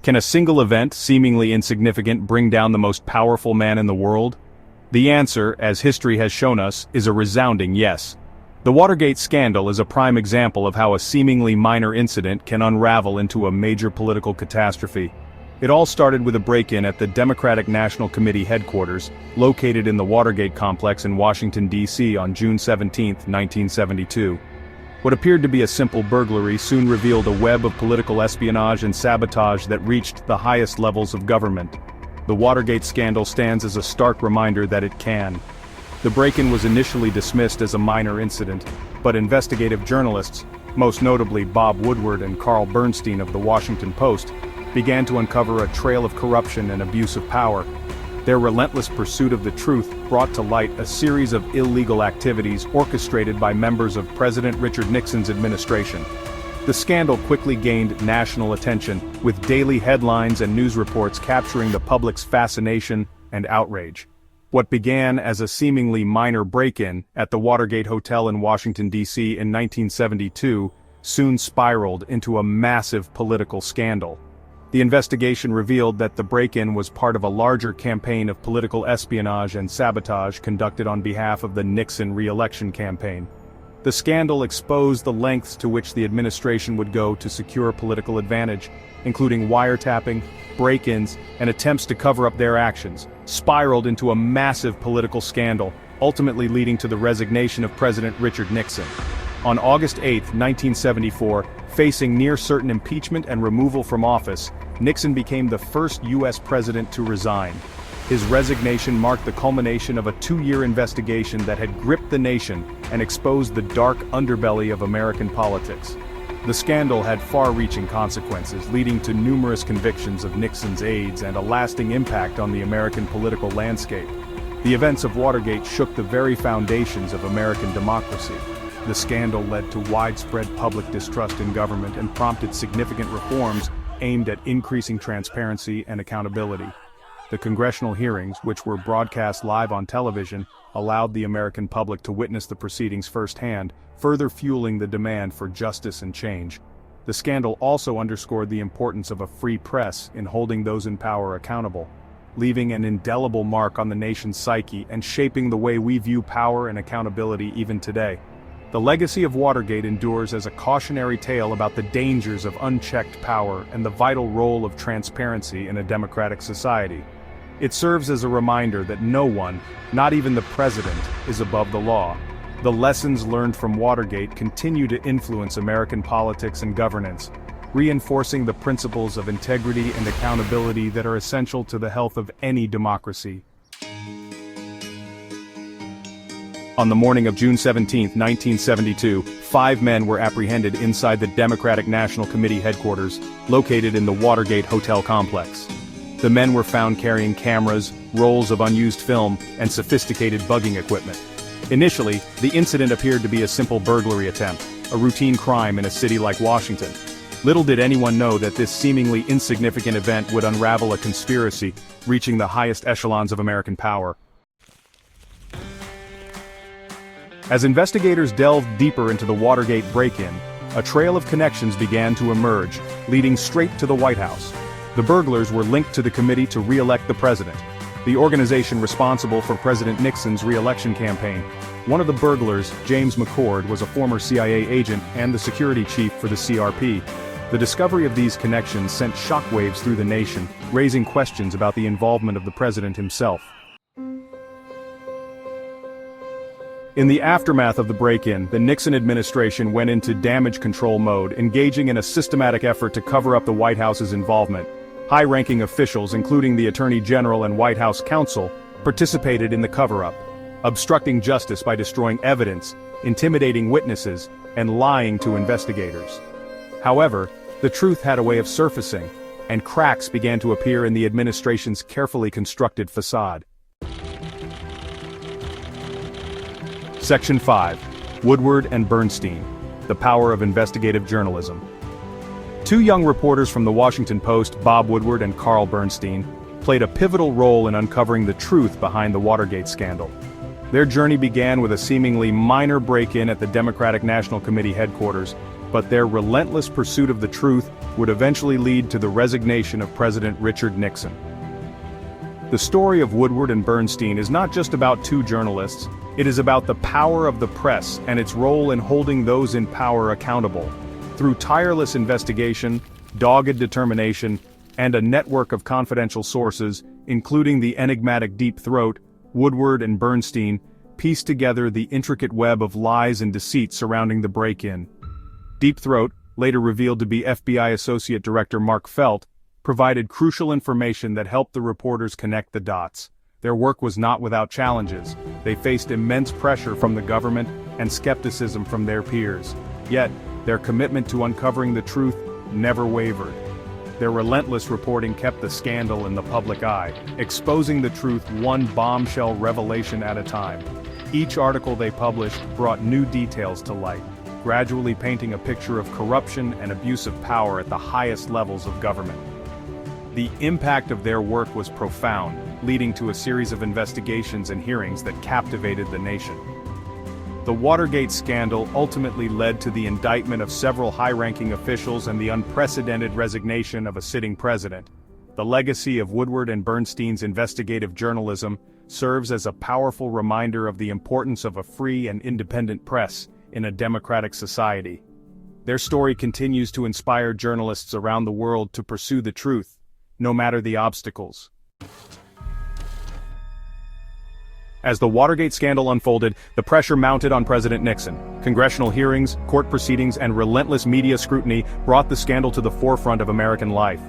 Can a single event, seemingly insignificant, bring down the most powerful man in the world? The answer, as history has shown us, is a resounding yes. The Watergate scandal is a prime example of how a seemingly minor incident can unravel into a major political catastrophe. It all started with a break-in at the Democratic National Committee headquarters, located in the Watergate complex in Washington, D.C. on June 17, 1972. What appeared to be a simple burglary soon revealed a web of political espionage and sabotage that reached the highest levels of government. The Watergate scandal stands as a stark reminder that it can. The break-in was initially dismissed as a minor incident, but investigative journalists, most notably Bob Woodward and Carl Bernstein of the Washington Post, began to uncover a trail of corruption and abuse of power. Their relentless pursuit of the truth brought to light a series of illegal activities orchestrated by members of President Richard Nixon's administration. The scandal quickly gained national attention, with daily headlines and news reports capturing the public's fascination and outrage. What began as a seemingly minor break-in at the Watergate Hotel in Washington, D.C. in 1972 soon spiraled into a massive political scandal. The investigation revealed that the break-in was part of a larger campaign of political espionage and sabotage conducted on behalf of the Nixon re-election campaign. The scandal exposed the lengths to which the administration would go to secure political advantage, including wiretapping, break-ins, and attempts to cover up their actions, spiraled into a massive political scandal, ultimately leading to the resignation of President Richard Nixon. On August 8, 1974, facing near-certain impeachment and removal from office, Nixon became the first U.S. president to resign. His resignation marked the culmination of a 2-year investigation that had gripped the nation and exposed the dark underbelly of American politics. The scandal had far-reaching consequences, leading to numerous convictions of Nixon's aides and a lasting impact on the American political landscape. The events of Watergate shook the very foundations of American democracy. The scandal led to widespread public distrust in government and prompted significant reforms aimed at increasing transparency and accountability. The congressional hearings, which were broadcast live on television, allowed the American public to witness the proceedings firsthand, further fueling the demand for justice and change. The scandal also underscored the importance of a free press in holding those in power accountable, leaving an indelible mark on the nation's psyche and shaping the way we view power and accountability even today. The legacy of Watergate endures as a cautionary tale about the dangers of unchecked power and the vital role of transparency in a democratic society. It serves as a reminder that no one, not even the president, is above the law. The lessons learned from Watergate continue to influence American politics and governance, reinforcing the principles of integrity and accountability that are essential to the health of any democracy. On the morning of June 17, 1972, 5 men were apprehended inside the Democratic National Committee headquarters, located in the Watergate Hotel complex. The men were found carrying cameras, rolls of unused film, and sophisticated bugging equipment. Initially, the incident appeared to be a simple burglary attempt, a routine crime in a city like Washington. Little did anyone know that this seemingly insignificant event would unravel a conspiracy, reaching the highest echelons of American power. As investigators delved deeper into the Watergate break-in, a trail of connections began to emerge, leading straight to the White House. The burglars were linked to the committee to re-elect the president, the organization responsible for President Nixon's re-election campaign. One of the burglars, James McCord, was a former CIA agent and the security chief for the CRP. The discovery of these connections sent shockwaves through the nation, raising questions about the involvement of the president himself. In the aftermath of the break-in, the Nixon administration went into damage control mode, engaging in a systematic effort to cover up the White House's involvement. High-ranking officials, including the Attorney General and White House counsel, participated in the cover-up, obstructing justice by destroying evidence, intimidating witnesses, and lying to investigators. However, the truth had a way of surfacing, and cracks began to appear in the administration's carefully constructed facade. Section 5. Woodward and Bernstein. The Power of Investigative Journalism. 2 young reporters from the Washington Post, Bob Woodward and Carl Bernstein, played a pivotal role in uncovering the truth behind the Watergate scandal. Their journey began with a seemingly minor break-in at the Democratic National Committee headquarters, but their relentless pursuit of the truth would eventually lead to the resignation of President Richard Nixon. The story of Woodward and Bernstein is not just about two journalists, it is about the power of the press and its role in holding those in power accountable. Through tireless investigation, dogged determination, and a network of confidential sources, including the enigmatic Deep Throat, Woodward and Bernstein pieced together the intricate web of lies and deceit surrounding the break-in. Deep Throat, later revealed to be FBI Associate Director Mark Felt, provided crucial information that helped the reporters connect the dots. Their work was not without challenges. They faced immense pressure from the government and skepticism from their peers. Yet, their commitment to uncovering the truth never wavered. Their relentless reporting kept the scandal in the public eye, exposing the truth one bombshell revelation at a time. Each article they published brought new details to light, gradually painting a picture of corruption and abuse of power at the highest levels of government. The impact of their work was profound, leading to a series of investigations and hearings that captivated the nation. The Watergate scandal ultimately led to the indictment of several high-ranking officials and the unprecedented resignation of a sitting president. The legacy of Woodward and Bernstein's investigative journalism serves as a powerful reminder of the importance of a free and independent press in a democratic society. Their story continues to inspire journalists around the world to pursue the truth, no matter the obstacles. As the Watergate scandal unfolded, the pressure mounted on President Nixon. Congressional hearings, court proceedings, and relentless media scrutiny brought the scandal to the forefront of American life.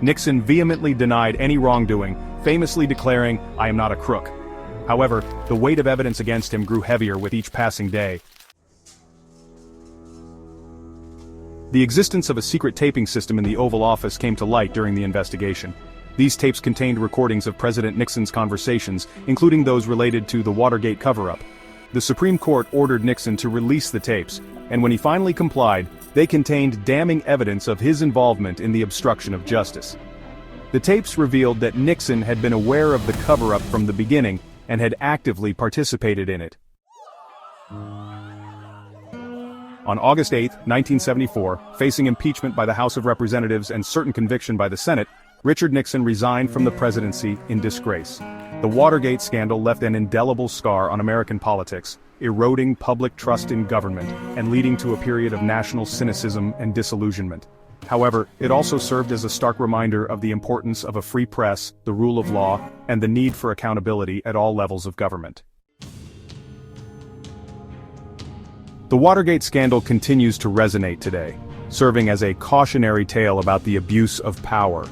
Nixon vehemently denied any wrongdoing, famously declaring, "I am not a crook." However, the weight of evidence against him grew heavier with each passing day. The existence of a secret taping system in the Oval Office came to light during the investigation. These tapes contained recordings of President Nixon's conversations, including those related to the Watergate cover-up. The Supreme Court ordered Nixon to release the tapes, and when he finally complied, they contained damning evidence of his involvement in the obstruction of justice. The tapes revealed that Nixon had been aware of the cover-up from the beginning and had actively participated in it. On August 8, 1974, facing impeachment by the House of Representatives and certain conviction by the Senate, Richard Nixon resigned from the presidency in disgrace. The Watergate scandal left an indelible scar on American politics, eroding public trust in government and leading to a period of national cynicism and disillusionment. However, it also served as a stark reminder of the importance of a free press, the rule of law, and the need for accountability at all levels of government. The Watergate scandal continues to resonate today, serving as a cautionary tale about the abuse of power.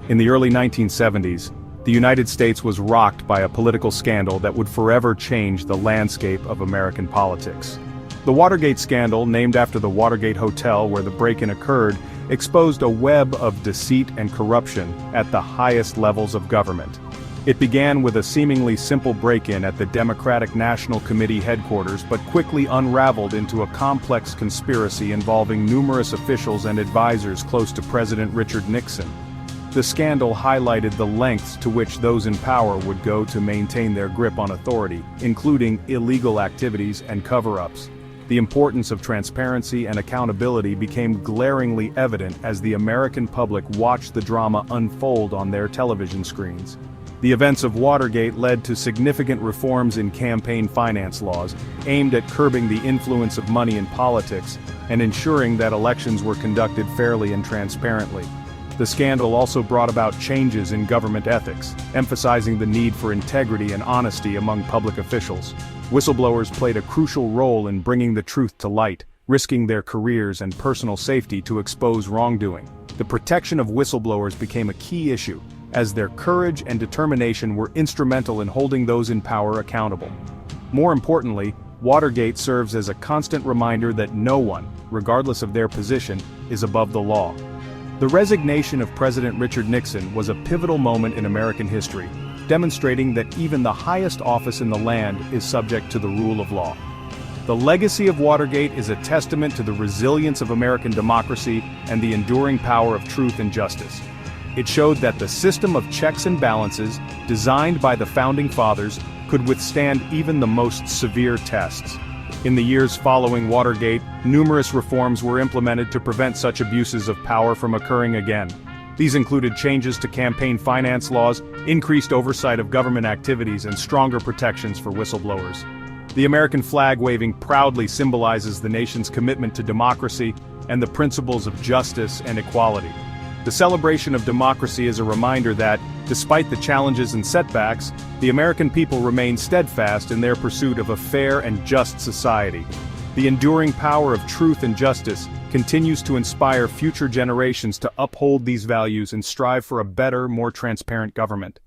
In the early 1970s, the United States was rocked by a political scandal that would forever change the landscape of American politics. The Watergate scandal, named after the Watergate Hotel where the break-in occurred, exposed a web of deceit and corruption at the highest levels of government. It began with a seemingly simple break-in at the Democratic National Committee headquarters but quickly unraveled into a complex conspiracy involving numerous officials and advisors close to President Richard Nixon. The scandal highlighted the lengths to which those in power would go to maintain their grip on authority, including illegal activities and cover-ups. The importance of transparency and accountability became glaringly evident as the American public watched the drama unfold on their television screens. The events of Watergate led to significant reforms in campaign finance laws, aimed at curbing the influence of money in politics and ensuring that elections were conducted fairly and transparently. The scandal also brought about changes in government ethics, emphasizing the need for integrity and honesty among public officials. Whistleblowers played a crucial role in bringing the truth to light, risking their careers and personal safety to expose wrongdoing. The protection of whistleblowers became a key issue, as their courage and determination were instrumental in holding those in power accountable. More importantly, Watergate serves as a constant reminder that no one, regardless of their position, is above the law. The resignation of President Richard Nixon was a pivotal moment in American history, demonstrating that even the highest office in the land is subject to the rule of law. The legacy of Watergate is a testament to the resilience of American democracy and the enduring power of truth and justice. It showed that the system of checks and balances, designed by the Founding Fathers, could withstand even the most severe tests. In the years following Watergate, numerous reforms were implemented to prevent such abuses of power from occurring again. These included changes to campaign finance laws, increased oversight of government activities, and stronger protections for whistleblowers. The American flag waving proudly symbolizes the nation's commitment to democracy and the principles of justice and equality. The celebration of democracy is a reminder that, despite the challenges and setbacks, the American people remain steadfast in their pursuit of a fair and just society. The enduring power of truth and justice continues to inspire future generations to uphold these values and strive for a better, more transparent government.